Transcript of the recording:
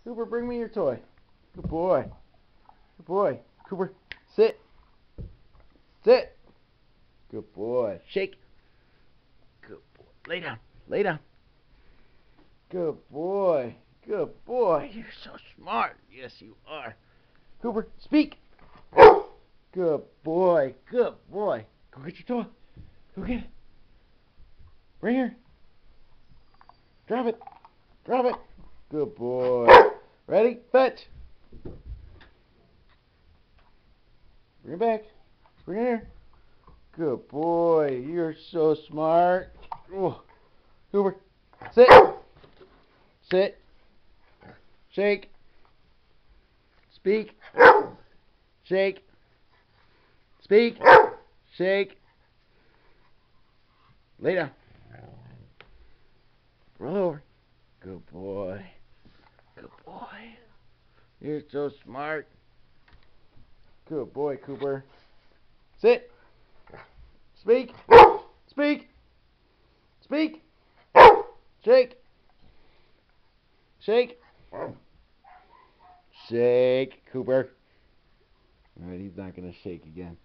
Cooper, bring me your toy. Good boy. Good boy. Cooper, sit. Sit. Good boy. Shake. Good boy. Lay down. Lay down. Good boy. Good boy. You're so smart. Yes, you are. Cooper, speak. Good boy. Good boy. Go get your toy. Go get it. Right here. Drop it. Drop it. Good boy. Ready? Fetch. Bring it back. Bring it here. Good boy. You're so smart. Oh. Cooper, sit. Sit. Shake. Speak. Shake. Speak. Shake. Lay down. Roll over. Good boy. Good boy. You're so smart. Good boy, Cooper. Sit. Speak. Speak. Speak. Shake. Shake. Shake, Cooper. Alright, he's not going to shake again.